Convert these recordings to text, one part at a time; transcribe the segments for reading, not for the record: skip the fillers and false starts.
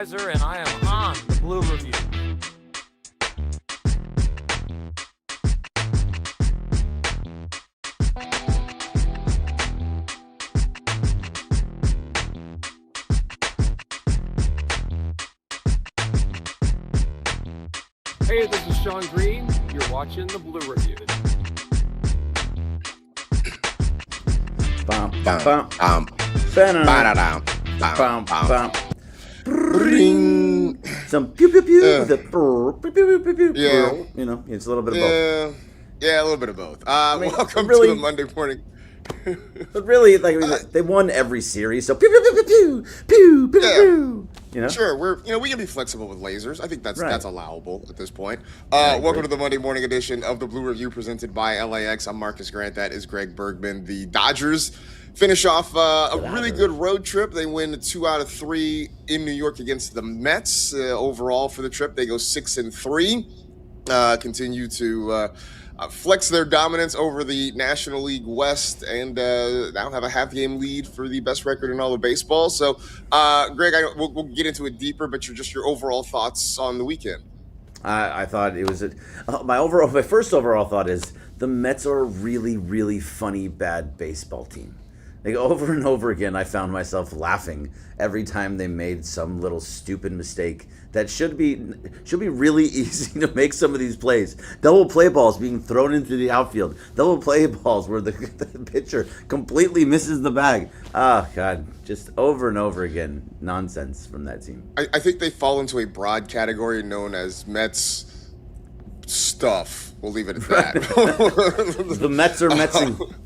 And I am on the Blue Review. Hey, this is Sean Green. You're watching the Blue Review. Some pew pew pew. Pew pew pew pew. Yeah. You know, it's a little bit of both. Yeah, a little bit of both. Welcome to the Monday morning. But really, they won every series, so pew pew pew pew pew pew pew pew. You know, sure, we can be flexible with lasers. I think that's allowable at this point. I welcome to the Monday morning edition of the Blue Review presented by LAX. I'm Marcas Grant. That is Greg Bergman. The Dodgers finish off a really good road trip. They win 2 out of 3 in New York against the Mets. Overall for the trip, they go 6-3. Continue to flex their dominance over the National League West, and now have a half-game lead for the best record in all of baseball. So, Greg, we'll get into it deeper, but your overall thoughts on the weekend. I thought it was my first overall thought is the Mets are a really, really funny bad baseball team. Like, over and over again, I found myself laughing every time they made some little stupid mistake that should be really easy to make some of these plays. Double play balls being thrown into the outfield. Double play balls where the pitcher completely misses the bag. Oh, God. Just over and over again, nonsense from that team. I think they fall into a broad category known as Mets stuff. We'll leave it at that. The Mets are Metsing.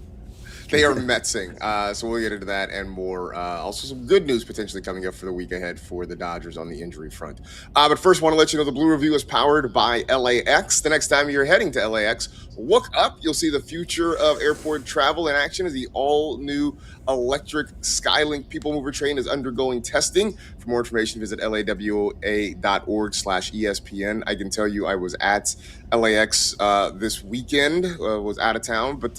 They are Metsing, so we'll get into that and more. Also, some good news potentially coming up for the week ahead for the Dodgers on the injury front. But first, want to let you know the Blue Review is powered by LAX. The next time you're heading to LAX, look up. You'll see the future of airport travel in action as the all-new electric Skylink People Mover train is undergoing testing. For more information, visit lawa.org/ESPN. I can tell you I was at LAX this weekend, was out of town, but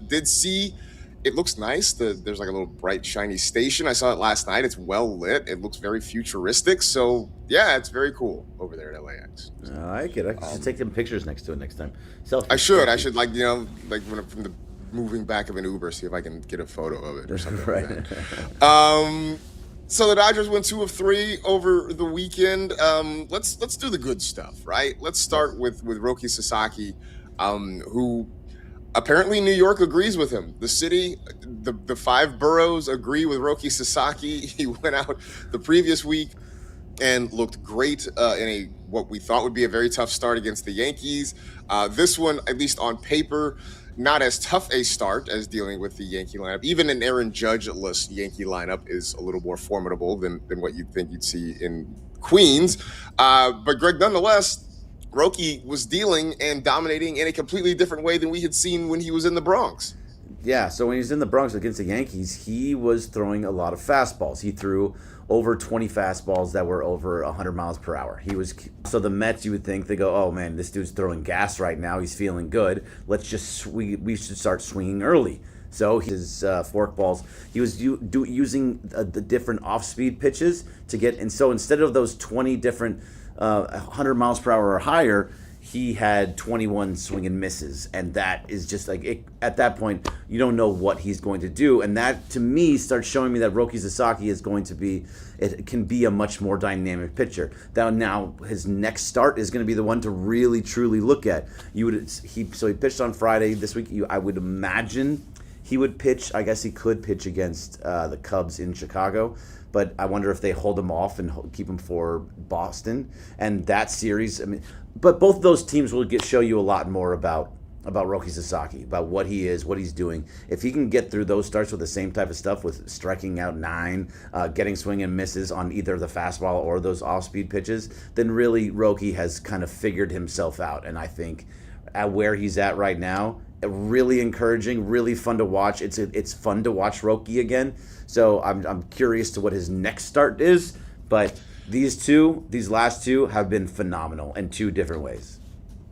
did see. It looks nice. There's like a little bright, shiny station. I saw it last night. It's well lit. It looks very futuristic. So, yeah, it's very cool over there at LAX. I like it. I should take some pictures next to it next time. Selfie. I should, from the moving back of an Uber, see if I can get a photo of it or something. Right. Like that. So the Dodgers went 2 of 3 over the weekend. Let's do the good stuff, right? Let's start with Roki Sasaki, who... apparently, New York agrees with him. The city, the 5 boroughs agree with Roki Sasaki. He went out the previous week and looked great in what we thought would be a very tough start against the Yankees. This one, at least on paper, not as tough a start as dealing with the Yankee lineup. Even an Aaron Judge-less Yankee lineup is a little more formidable than what you'd think you'd see in Queens. But Greg, nonetheless, Roki was dealing and dominating in a completely different way than we had seen when he was in the Bronx. Yeah, so when he was in the Bronx against the Yankees, he was throwing a lot of fastballs. He threw over 20 fastballs that were over 100 miles per hour. So the Mets, you would think, they go, oh man, this dude's throwing gas right now. He's feeling good. We should start swinging early. So his fork balls, he was using the different off-speed pitches to get, and so instead of those 20 different 100 miles per hour or higher, he had 21 swing and misses, and that is just like it, at that point you don't know what he's going to do, and that to me starts showing me that Roki Sasaki can be a much more dynamic pitcher. Now his next start is going to be the one to really truly look at. He pitched on Friday this week. I would imagine he would pitch. I guess he could pitch against the Cubs in Chicago. But I wonder if they hold him off and keep him for Boston. And that series, but both of those teams will show you a lot more about Roki Sasaki, about what he is, what he's doing. If he can get through those starts with the same type of stuff, with striking out 9, getting swing and misses on either the fastball or those off-speed pitches, then really Roki has kind of figured himself out. And I think at where he's at right now, really encouraging, really fun to watch. It's fun to watch Roki again. So I'm curious to what his next start is, but these last 2 have been phenomenal in 2 different ways.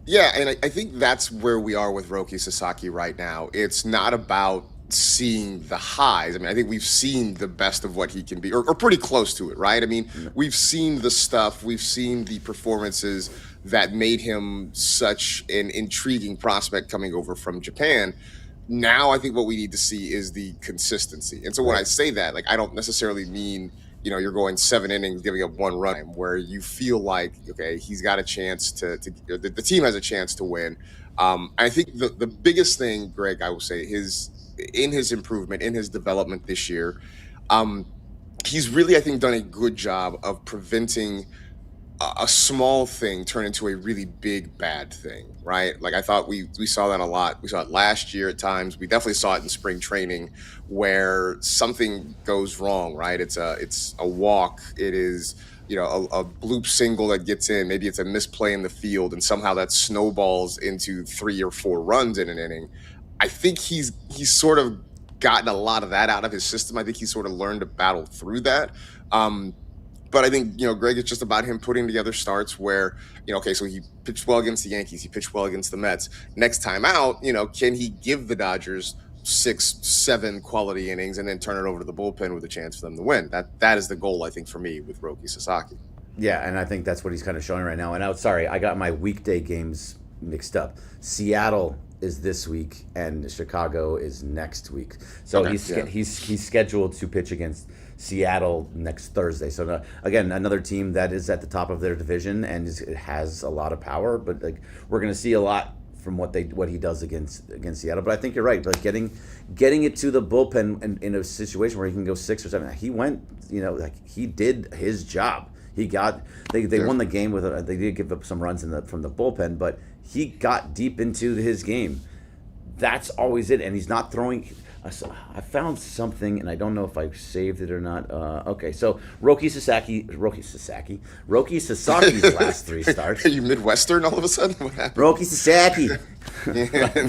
Yeah, and I think that's where we are with Roki Sasaki right now. It's not about seeing the highs. I mean, I think we've seen the best of what he can be, or pretty close to it, right? I mean, we've seen the stuff, we've seen the performances that made him such an intriguing prospect coming over from Japan. Now I think what we need to see is the consistency. And so when I say that, like, I don't necessarily mean, you're going 7 innings, giving up 1 run, where you feel like, okay, he's got a chance the team has a chance to win. I think the biggest thing, Greg, I will say, in his improvement, in his development this year, he's really, I think, done a good job of preventing a small thing turn into a really big bad thing, right? Like, I thought we saw that a lot. We saw it last year at times. We definitely saw it in spring training where something goes wrong, right? It's a walk. It is, a bloop single that gets in. Maybe it's a misplay in the field, and somehow that snowballs into 3 or 4 runs in an inning. I think he's sort of gotten a lot of that out of his system. I think he's sort of learned to battle through that. But I think, Greg, it's just about him putting together starts where, okay, so he pitched well against the Yankees. He pitched well against the Mets. Next time out, can he give the Dodgers 6, 7 quality innings and then turn it over to the bullpen with a chance for them to win? That is the goal, I think, for me with Roki Sasaki. Yeah, and I think that's what he's kind of showing right now. And I got my weekday games mixed up. Seattle is this week and Chicago is next week. So he's scheduled to pitch against Seattle next Thursday. So again, another team that is at the top of their division and it has a lot of power. But we're going to see a lot from what he does against Seattle. But I think you're right. Like getting it to the bullpen in a situation where he can go 6 or 7. He went. He did his job. They won the game with they did give up some runs from the bullpen, but he got deep into his game. That's always it, and he's not throwing. I found something, and I don't know if I saved it or not. Okay, so Roki Sasaki's last 3 starts. Are you Midwestern all of a sudden? What happened? Roki Sasaki.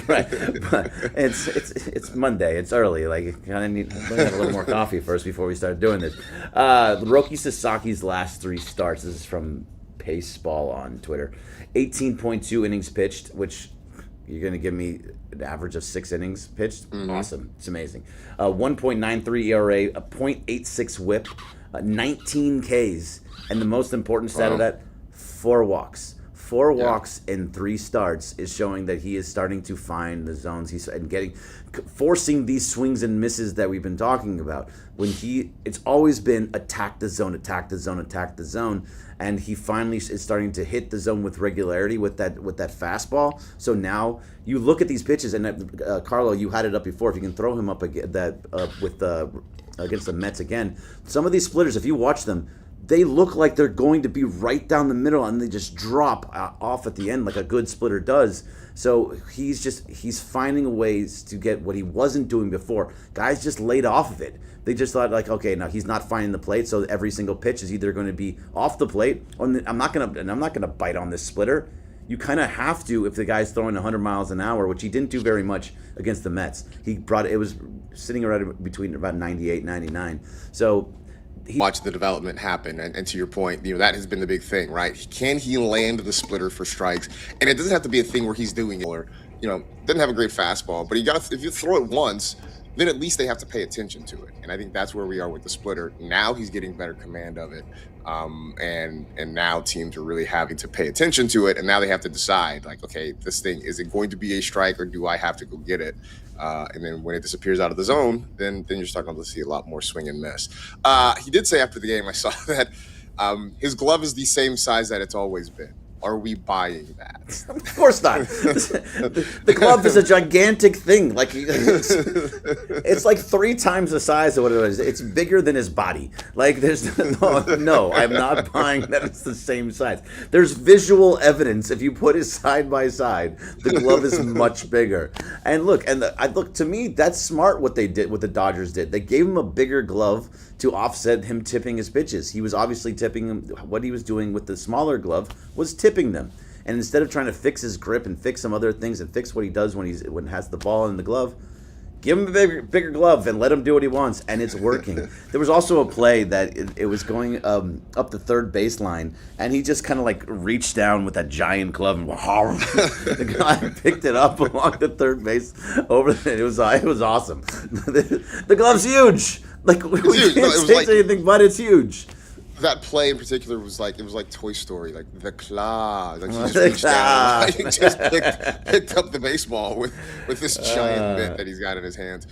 Right. But it's Monday. It's early. Like, kind of need to have a little more coffee first before we start doing this. Roki Sasaki's last 3 starts. This is from Paceball on Twitter. 18.2 innings pitched, which you're going to give me an average of 6 innings pitched? Mm-hmm. Awesome. It's amazing. 1.93 ERA, a .86 whip, 19 Ks, and the most important stat of that, 4 walks. 4 walks in 3 starts is showing that he is starting to find the zones. He's forcing these swings and misses that we've been talking about. It's always been attack the zone, and he finally is starting to hit the zone with regularity with that fastball. So now you look at these pitches, and Carlo, you had it up before. If you can throw him up against the Mets again, some of these splitters, if you watch them, they look like they're going to be right down the middle, and they just drop off at the end like a good splitter does. So he's finding ways to get what he wasn't doing before. Guys just laid off of it. They just thought, like, okay, now he's not finding the plate, so every single pitch is either going to be off the plate, or I'm not gonna bite on this splitter. You kind of have to if the guy's throwing 100 miles an hour, which he didn't do very much against the Mets. It was sitting right between about 98, 99. So. Watch the development happen, and to your point, that has been the big thing, right? Can he land the splitter for strikes? And it doesn't have to be a thing where he's doing it, or doesn't have a great fastball, but if you throw it once, then at least they have to pay attention to it. And I think that's where we are with the splitter. Now he's getting better command of it, and now teams are really having to pay attention to it, and now they have to decide, like, okay, this thing, is it going to be a strike, or do I have to go get it? And then when it disappears out of the zone, then you're starting to see a lot more swing and miss. He did say after the game, I saw that his glove is the same size that it's always been. Are we buying that? Of course not. The glove is a gigantic thing. Like it's like 3 times the size of what it is. It's bigger than his body. Like there's no, I'm not buying that it's the same size. There's visual evidence. If you put it side by side, the glove is much bigger. And look, to me, that's smart what they did, what the Dodgers did. They gave him a bigger glove to offset him tipping his pitches. He was obviously tipping him. What he was doing with the smaller glove was tipping them. And instead of trying to fix his grip and fix some other things and fix what he does when he has the ball in the glove, Give him a bigger glove and let him do what he wants, and it's working. There was also a play that it was going up the third baseline, and he just kind of like reached down with that giant glove and the guy picked it up along the third base over. It was awesome. The glove's huge. Like we can't say anything, but it's huge. That play in particular was like Toy Story, like the claw. Like he just reached down, like, he just picked up the baseball with this giant mitt that he's got in his hands.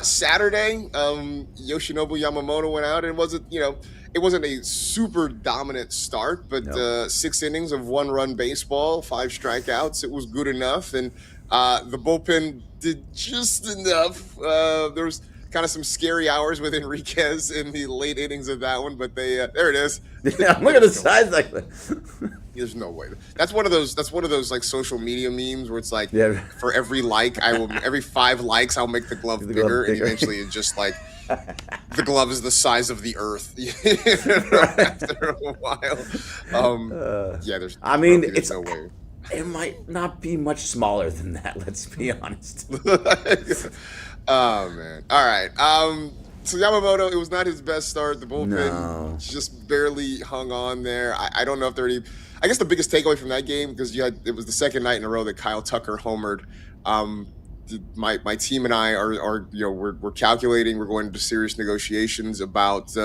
Saturday, Yoshinobu Yamamoto went out, and it wasn't a super dominant start, but 6 innings of 1-run baseball, 5 strikeouts. It was good enough, and the bullpen did just enough. There was kind of some scary hours with Enriquez in the late innings of that one, but they there it is. Yeah, look at the size like that. There's no way. That's one of those like social media memes where it's like for every 5 likes I'll make the glove bigger, and eventually it's just like the glove is the size of the earth after a while. There's no way. It might not be much smaller than that, let's be honest. Oh, man. All right. So Yamamoto, it was not his best start. The bullpen just barely hung on there. I don't know if there are any... I guess the biggest takeaway from that game, because it was the second night in a row that Kyle Tucker homered. My team and I we're calculating. We're going into serious negotiations about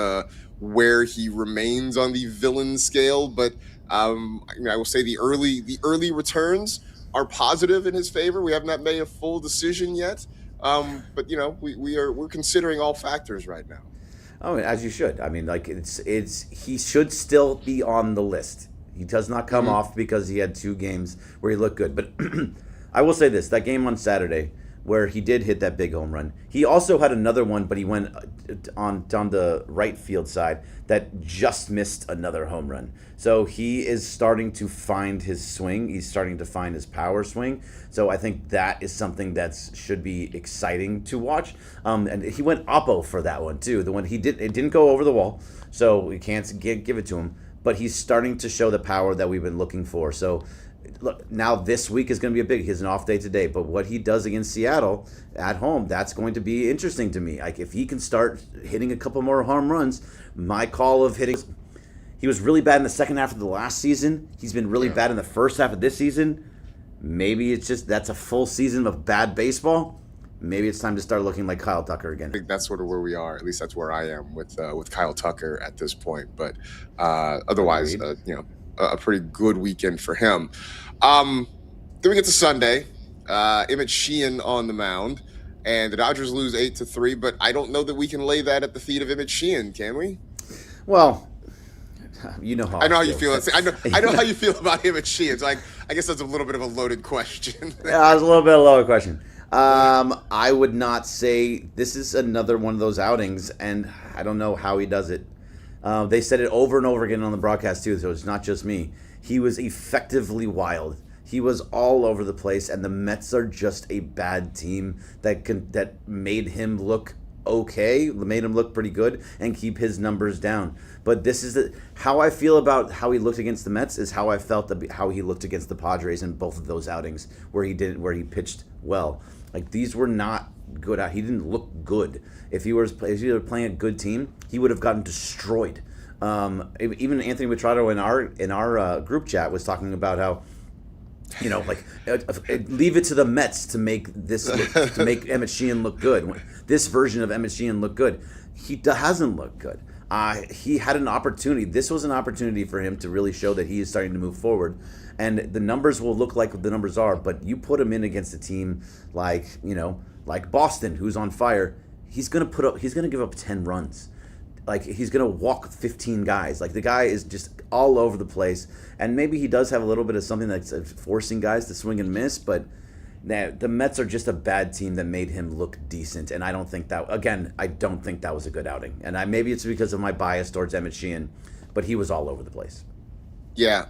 where he remains on the villain scale. But I will say the early returns are positive in his favor. We have not made a full decision yet. But we're considering all factors right now. Oh, as you should. I mean, like he should still be on the list. He does not come off because he had 2 games where he looked good. But I will say this: that game on Saturday where he did hit that big home run, he also had another one, but he went on the right field side that just missed another home run. So he is starting to find his swing. He's starting to find his power swing. So I think that is something that should be exciting to watch. And he went oppo for that one too. The one it didn't go over the wall, so we can't give it to him. But he's starting to show the power that we've been looking for. So look, now this week is going to be he has an off day today, but what he does against Seattle at home, that's going to be interesting to me. Like if he can start hitting a couple more home runs, my call of hitting. He was really bad in the second half of the last season. He's been really bad in the first half of this season. Maybe it's just that's a full season of bad baseball. Maybe it's time to start looking like Kyle Tucker again. I think that's sort of where we are. At least that's where I am with Kyle Tucker at this point. But otherwise, a pretty good weekend for him. Then we get to Sunday. Emmett Sheehan on the mound, and the Dodgers lose 8-3. But I don't know that we can lay that at the feet of Emmett Sheehan, can we? Well, you know how I know how you feel. I know how you feel about Emmett Sheehan. So I guess that's a little bit of a loaded question. Yeah, it's a little bit of a loaded question. I would not say this is another one of those outings, and I don't know how he does it. They said it over and over again on the broadcast too, so it's not just me. He was effectively wild. He was all over the place, and the Mets are just a bad team that made him look okay, made him look pretty good, and keep his numbers down. But this is how I feel about how he looked against the Mets is how I felt how he looked against the Padres in both of those outings where he pitched well. Like these were not good. He didn't look good. If he was playing a good team, he would have gotten destroyed. Even Anthony Machado in our group chat was talking about how, leave it to the Mets to make to make Emmett Sheehan look good. This version of Emmett Sheehan look good. He hasn't looked good. He had an opportunity. This was an opportunity for him to really show that he is starting to move forward. And the numbers will look like the numbers are, but you put him in against a team like Boston, who's on fire. He's gonna give up 10 runs. Like he's gonna walk 15 guys. Like the guy is just all over the place. And maybe he does have a little bit of something that's forcing guys to swing and miss, but the Mets are just a bad team that made him look decent. And I don't think that was a good outing. And maybe it's because of my bias towards Emmett Sheehan, but he was all over the place. Yeah.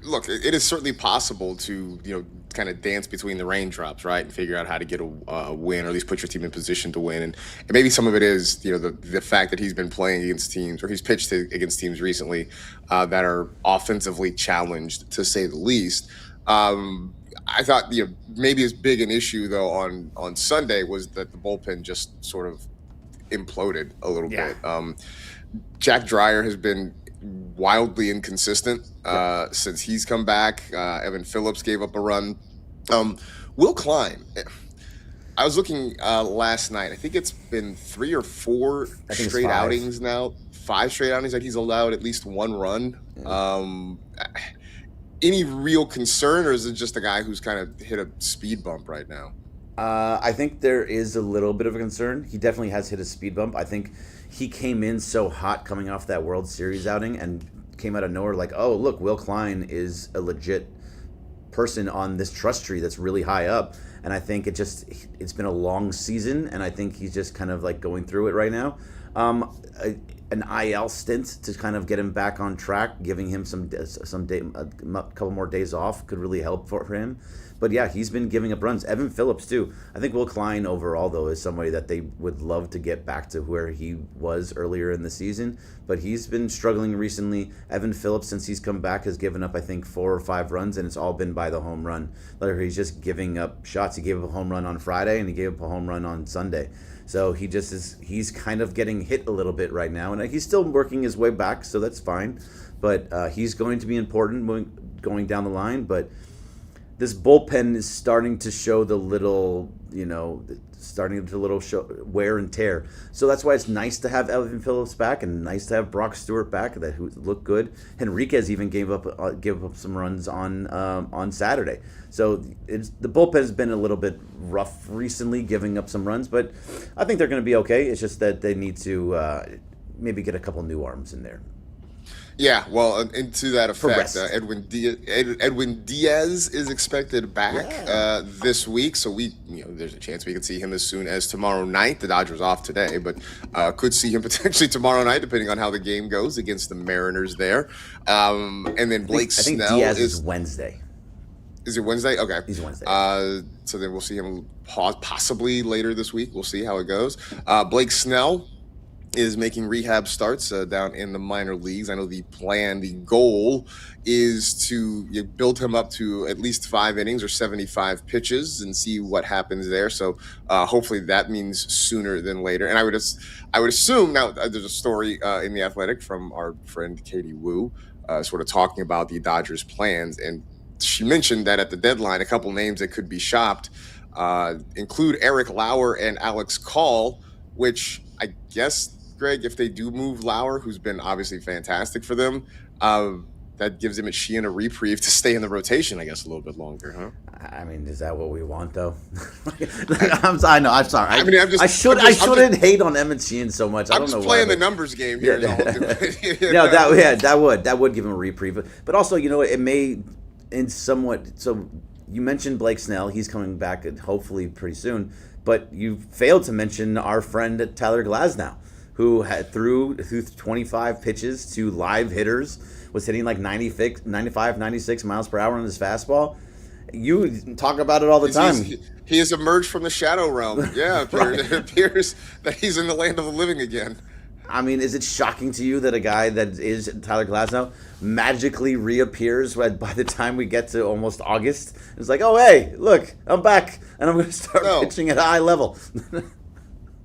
Look, it is certainly possible to, kind of dance between the raindrops, right, and figure out how to get a win, or at least put your team in position to win. And maybe some of it is, the fact that he's been playing against teams, or he's pitched against teams recently that are offensively challenged, to say the least. I thought maybe as big an issue though on Sunday was that the bullpen just sort of imploded a little bit. Jack Dreyer has been wildly inconsistent since he's come back. Evan Phillips gave up a run. Will Klein, I was looking last night. I think it's been 3 or 4 straight outings now. 5 straight outings that he's allowed at least 1 run. Any real concern, or is it just a guy who's kind of hit a speed bump right now? I think there is a little bit of a concern. He definitely has hit a speed bump. I think he came in so hot coming off that World Series outing and came out of nowhere like, oh, look, Will Klein is a legit person on this trust tree that's really high up. And I think it's been a long season, and I think he's just kind of like going through it right now. An IL stint to kind of get him back on track, giving him a couple more days off could really help for him. But yeah, he's been giving up runs. Evan Phillips too. I think Will Klein overall though is somebody that they would love to get back to where he was earlier in the season, but he's been struggling recently. Evan Phillips, since he's come back, has given up I think 4 or 5 runs, and it's all been by the home run. Like he's just giving up shots. He gave up a home run on Friday and he gave up a home run on Sunday. So he's kind of getting hit a little bit right now, and he's still working his way back, so that's fine. But he's going to be important going down the line. But this bullpen is starting to show show wear and tear. So that's why it's nice to have Evan Phillips back and nice to have Brock Stewart back who looked good. Henriquez even gave up some runs on Saturday. So the bullpen has been a little bit rough recently, giving up some runs, but I think they're going to be okay. It's just that they need to maybe get a couple new arms in there. Yeah, well, and to that effect, Edwin Diaz is expected back this week, so there's a chance we could see him as soon as tomorrow night. The Dodgers off today, but could see him potentially tomorrow night, depending on how the game goes against the Mariners there. And then Blake Snell. I think Diaz is Wednesday. Is it Wednesday? Okay. He's Wednesday. So then we'll see him possibly later this week. We'll see how it goes. Blake Snell is making rehab starts down in the minor leagues. I know the goal is to build him up to at least 5 innings or 75 pitches and see what happens there. So hopefully that means sooner than later. And I would assume now there's a story in The Athletic from our friend Katie Wu sort of talking about the Dodgers' plans. And she mentioned that at the deadline, a couple names that could be shopped include Eric Lauer and Alex Call, which I guess, Greg, if they do move Lauer, who's been obviously fantastic for them, that gives him Sheehan a reprieve to stay in the rotation, I guess, a little bit longer, huh? I mean, is that what we want, though? I'm sorry. I shouldn't hate on Emmett Sheehan so much. I don't know why. I'm just playing the numbers game here. That would give him a reprieve. But also, it may, in somewhat. So you mentioned Blake Snell. He's coming back hopefully pretty soon. But you failed to mention our friend Tyler Glasnow, who threw 25 pitches to live hitters, was hitting like 95, 96 miles per hour on his fastball. You talk about it all the time. He has emerged from the shadow realm. Yeah, it appears that he's in the land of the living again. I mean, is it shocking to you that a guy that is Tyler Glasnow magically reappears by the time we get to almost August? It's like, oh, hey, look, I'm back, and I'm going to start pitching at a high level.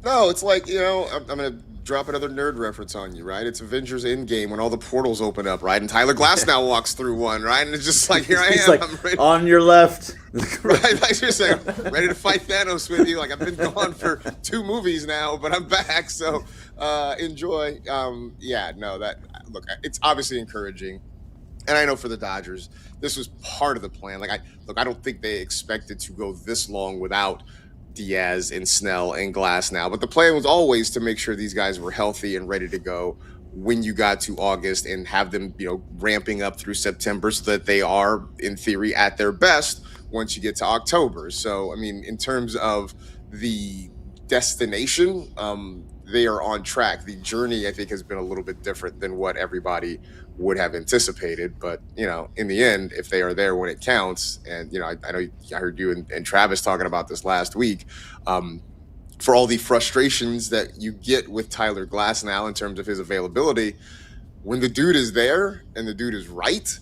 No, it's like, I'm going to drop another nerd reference on you, right? It's Avengers Endgame when all the portals open up, right? And Tyler Glasnow walks through one, right? And it's just like, here I am. Like, I'm ready. On your left. Right, like you're saying, I'm ready to fight Thanos with you. Like, I've been gone for 2 movies now, but I'm back, so enjoy. Look, it's obviously encouraging. And I know for the Dodgers, this was part of the plan. I don't think they expected to go this long without Diaz and Snell and Glasnow, but the plan was always to make sure these guys were healthy and ready to go when you got to August and have them, ramping up through September so that they are, in theory, at their best once you get to October. So, I mean, in terms of the destination, they are on track. The journey, I think, has been a little bit different than what everybody would have anticipated. But, in the end, if they are there when it counts, and, I know I heard you and Travis talking about this last week, for all the frustrations that you get with Tyler Glasnow in terms of his availability, when the dude is there and the dude is right,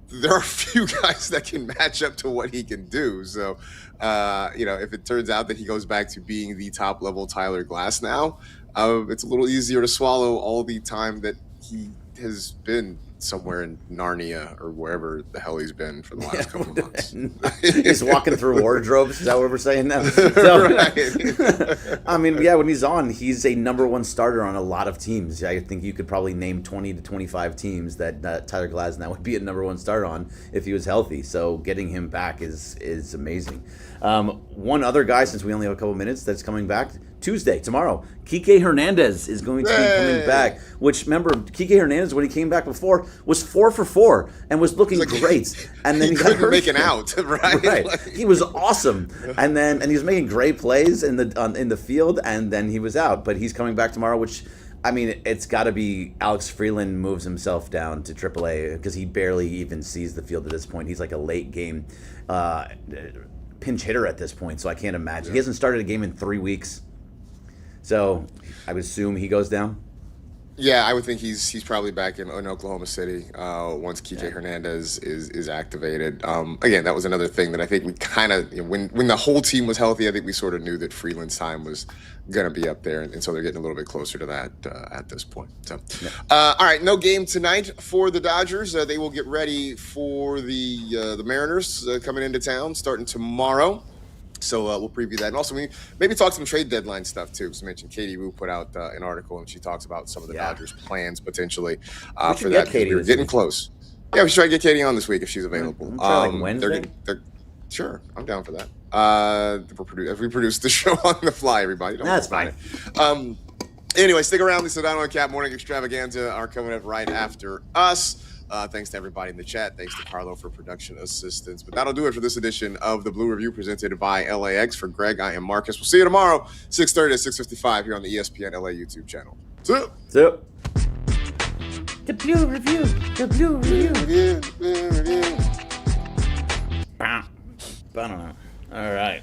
there are few guys that can match up to what he can do. So, if it turns out that he goes back to being the top level Tyler Glass now, it's a little easier to swallow all the time that he has been somewhere in Narnia or wherever the hell he's been for the last couple of months. He's walking through wardrobes. Is that what we're saying now? So, Right. I mean, yeah, when he's on, he's a number one starter on a lot of teams. I think you could probably name 20 to 25 teams that Tyler Glasnow would be a number one starter on if he was healthy. So getting him back is amazing. One other guy, since we only have a couple minutes, that's coming back Tuesday, tomorrow. Kike Hernandez is going to be coming back. Which, remember, Kike Hernandez, when he came back before, was 4 for 4 and was looking great. And then he got couldn't hurt. make an out, right? Right. Like, He was awesome, and he was making great plays in the field, and then he was out. But he's coming back tomorrow, which, I mean, it's got to be Alex Freeland moves himself down to AAA because he barely even sees the field at this point. He's like a late game pinch hitter at this point, so I can't imagine. He hasn't started a game in 3 weeks. So I would assume he goes down. Yeah, I would think he's probably back in Oklahoma City once Kike Hernandez is activated. Again, that was another thing that I think we kind of, when the whole team was healthy, I think we sort of knew that Freeland's time was going to be up there, and so they're getting a little bit closer to that at this point. So, all right, no game tonight for the Dodgers. They will get ready for the Mariners coming into town starting tomorrow. So we'll preview that. And also, we maybe talk some trade deadline stuff, too. Because I mentioned Katie Wu put out an article, and she talks about some of the Dodgers' plans potentially for that. We're getting close. Yeah, we should try to get Katie on this week if she's available. Like Wednesday? Sure, I'm down for that. If we produce the show on the fly, everybody. That's fine. Anyway, stick around. The Sedano and Cap Morning Extravaganza are coming up right after us. Thanks to everybody in the chat. Thanks to Carlo for production assistance. But that'll do it for this edition of the Blue Review presented by LAX. For Greg, I am Marcus. We'll see you tomorrow, 6:30 to 6:55 here on the ESPN LA YouTube channel. See ya. The Blue Review. The Blue Review. All right.